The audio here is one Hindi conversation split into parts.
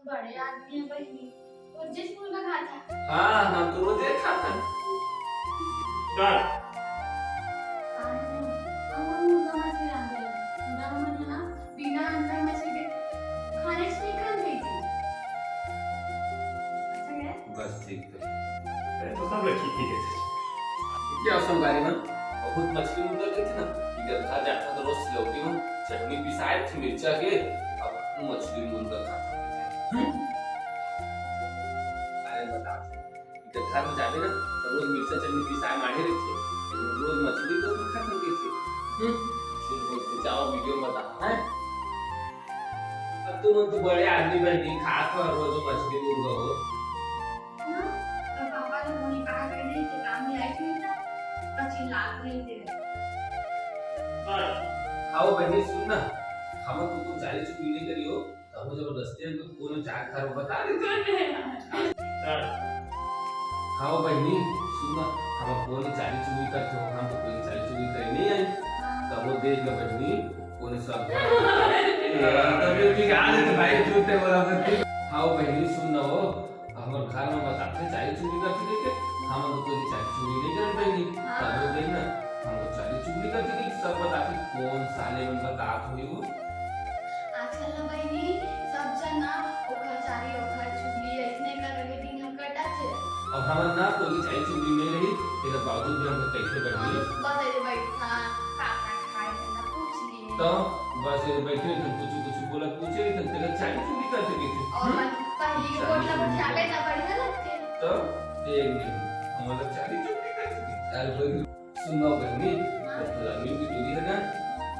बड़े आदमी हैं बहनी वो जिस स्कूल में खाता है। हाँ हम तो रोज एक खाता है। स्टार्ट। हम मुर्गा मछली रांधे मुर्गा मछली ना बिना अंडा मछली के खाने से नहीं खाते थी। अच्छा है बस ठीक है। तो सब लोग ठीक है। क्या संगारी में बहुत मछली उतर गई थी ना, इधर खा जाता तो रोज लौकी में चटनी पिसाए थी मिर्चा के, अब मछली मुर्गा खाता है। अरे बता, इधर घर में जावे ना तो रोज मिर्चा चटनी पिसाए मारे रहते, रोज मछली तो मैं खाता कैसे? फिर बोलते जाओ वीडियो में बता है। अब तुम तो बड़े आदमी बन खात हो रोज मछली मुर्गा हो ना तो पापा ने बोली कहा कर नहीं कि काम में आई थी ना कच्ची लाल नहीं थे। स्टार्ट। खाओ बहनी सुन ना, हम को तुम चालीस चुप नहीं करी हो तो हम जबरदस्ती हमको कोनो चार खारो बता देते। स्टार्ट। खाओ बहनी सुन ना, हम कोनो चालीस चुप करते हो, हम तो कोई चालीस चुप करे नहीं आई तो वो देख लो बहनी कोनो सब तब ठीक आ रहे तो भाई झूठे बोला करती। खाओ बहनी सुन ना हो, हमारे घर में बताते चालीस चुप करते देखे, हम तो कोई चालीस चुप नहीं कर बहनी तब वो देख ना हमको चालीस चुप करते देखे सब बताते कौन साले में बतात हुई वो। आजकल ना बहनी सब जना ओखर चारी ओखर चुगली ऐसने कर रहे दिन हम कटा थे। अब हमार ना कोई चालीस चुप नहीं रही तेरे बावजूद भी हमको कैसे कर दिए बस ऐसे बैठा काका खाए थे ना पूछ लिए तो बस बैठे थे कुछ बोला पूछे थे तेरे चालीस चुप करते देखे और पहली के बोतल पर जावे ना बढ़िया लगते। तो देख नहीं हमारा चालीस चुप करते थे चल कोई सुनो बहनी तो लड़की की दूरी है ना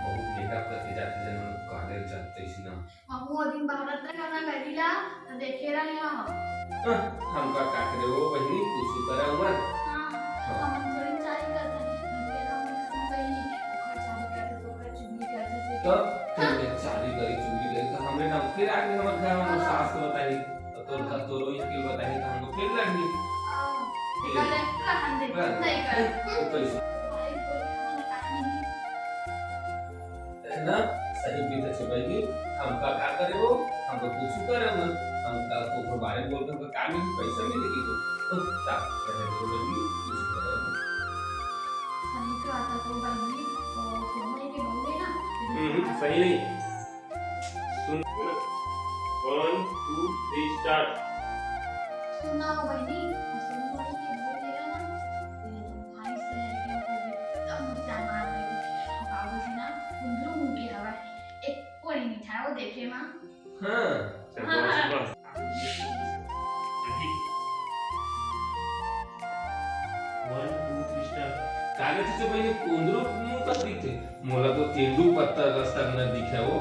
बहुत मेकअप करके जाते जन हम काले जाते इसी ना हम वो दिन भारत में करना करीला तो देखे रहे हम। हम का काकरे वो बहनी कुछ करा उमर हां हम थोड़ी चारी करते हैं फिर हम कहीं ओखर चारी करते तो ओखर चुगली करते थे। तो फिर चाली करी चुगली करी तो हमने ना फिर आके हमारे घर में सास को बताई तो तोरो इसके बताई तो हमको फिर लगी निकाले रहन दे नहीं कर तो इस भाई बोले हमने काटनी ना सही भी तो छुपाएगी हम का करे वो हमको कुछ करे ना हम का तो बारे में बोलते हमको काम में पैसा मिलेगी तो क्या रहे तो लगी कुछ करे सही तो आता तो बहनी और सोने के होंगे ना सही नहीं। सुन 1 2 3 स्टार्ट। सुना हो बहनी सोने के बोलेगा ना ये तुम भाई से है क्या बोले तब मुझे मार देगी बाबू जी ना कुंदरू मुंह की हवा एक कोई मिठाई वो देखे मां हां चल बस ठीक। 1 2 3 स्टार्ट। कागज से पहले कुंदरू मुंह पर दिखे मोला तो तेंदू पत्ता रास्ता में दिखे वो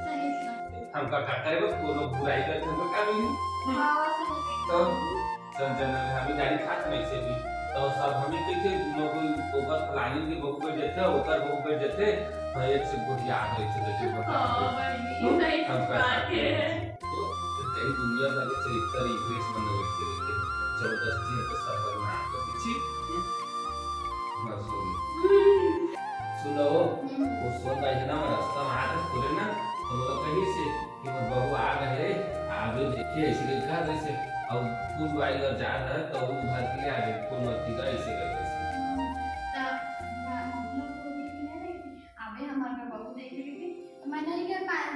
सही सही हम का करे वो कोनो बुराई करते हम का मिली बाबा सही तो जन हम गाड़ी खात नहीं से भी तो सब हमें कहते लोग ओकर प्लानिंग के बहु कर देते ओकर बहु कर देते एक से बहुत याद रहे थे देखिए बता हां बहनी सही हम का बात है तो कई दुनिया का के चरित्र इंग्लिश बन गए थे जबरदस्ती है तो सब बना कर छी बस हो गई सुनो वो सोन भाई है ना रास्ता में आते खुले ना तो वो कहीं से कि वो बहू आ गए आगे देखिए इसलिए कहा जैसे अब फूल भाई अगर जा रहा है तो वो घर के लिए आ गए फूल मत का ऐसे कर ऐसे अबे हमारा बाबू देख रही थी तो मैं नहीं कर पाया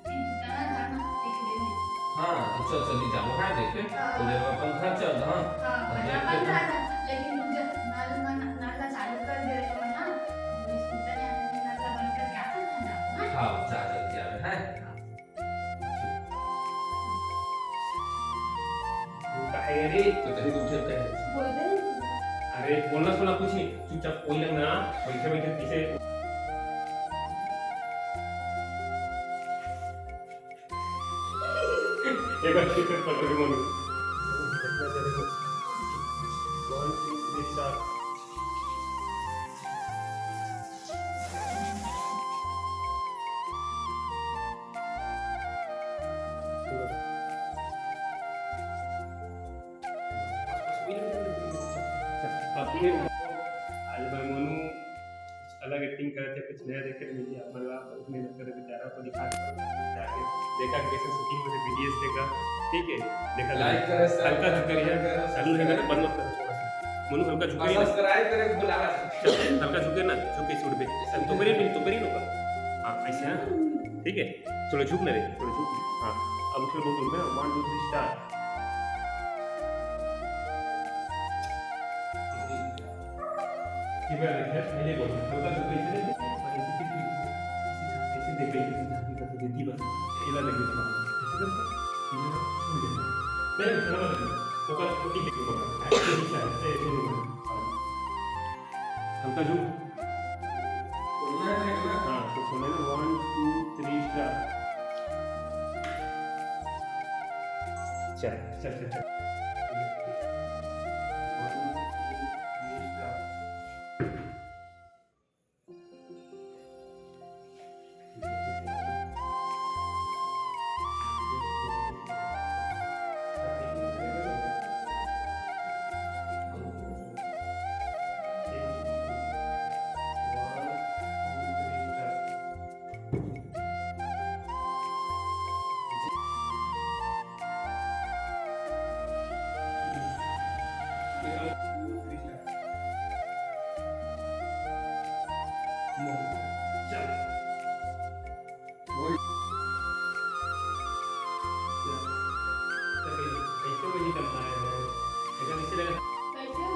तीन दुकाना घर में देख रही थी। हाँ तो चल चली जाओ हाँ देखे उधर अपन घर चल हाँ बना बन रहा था लेकिन मुझे नल का चालू कर दे रहे थे ना स्कूटर ने नल का बंद कर क्या था हाँ जा जल्दी आ रहे हैं काहे रे? तो कहीं उठे पे बोल दे अरे बोलना सुना कुछ नहीं, चुपचाप कोई लगना बैठे बैठे पीछे एक बार फिर पकड़ के मनु 1 2 3 स्टार्ट। अब फिर आज मैं मनु अलग एक्टिंग करते कुछ नया देखने मिली हमारे आप मेहनत कर बेचारा को दिखा जाके देखा कैसे शूटिंग में बीटीएस देखा, ठीक है, देखा लाइक करे, हल्का झुक करिए, करो, चालू रहेगा ना, बंद मत करो थोड़ा सा, मनु हल्का झुके ना, सब्सक्राइब करे बुलावा हल्का झुके ना, झुके सूट पे, तो मेरी लो, हाँ ऐसे हाँ, ठीक है, चलो झुक ना रे, चलो झुक, हाँ, अब फिर बोल दूँ मैं 1 2 3 स्टार्ट। ठीक है, पहले बोल, हल्का झुके इसे देख, ऐसे देख रही है, झांकी देती बस, इला लगे तो ऐसे करके, इधर छोड़ देना, पहले चला देना, तो कल कुछ देख लो बाबा, ऐसे ही ऐसे शुरू कर, हल्का झुक, हाँ, तो सुने ना 1 2 3 स्टार्ट, चल कैसे हो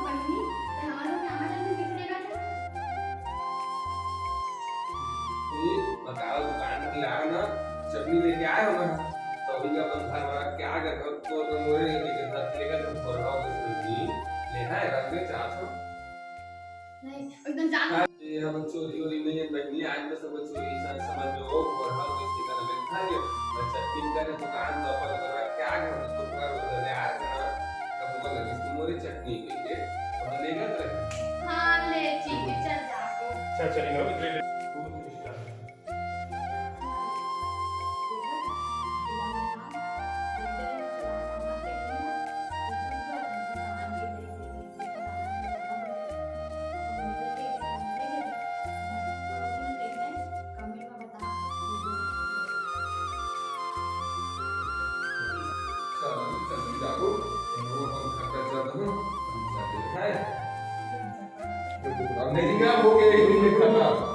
बहनी? ते हमारे कैमरा में दिख रहेगा ये बताओ दुकान पे लाओ ना, चटनी लेके आए हो ना, तो अभी का अपन घर वाला क्या कर तो मोरे लेके साथ लेकर तुम पढ़ाओ तो चटनी ले है रखने चाहते हो नहीं एकदम जान ये हम चोरी और नहीं है बहनी, आज तो सब चोरी समझ लो, पढ़ाओ तो इसके का बैठा है मैं चटनी का दुकान तो अपन कर क्या कर तो कर उधर यार ना तब वो लगी मोरे चटनी के हम लेगा तो हाँ ले ठीक है चल जाओ अच्छा चलेगा ले ले 2 3 स्टार्ट। नहीं हो गया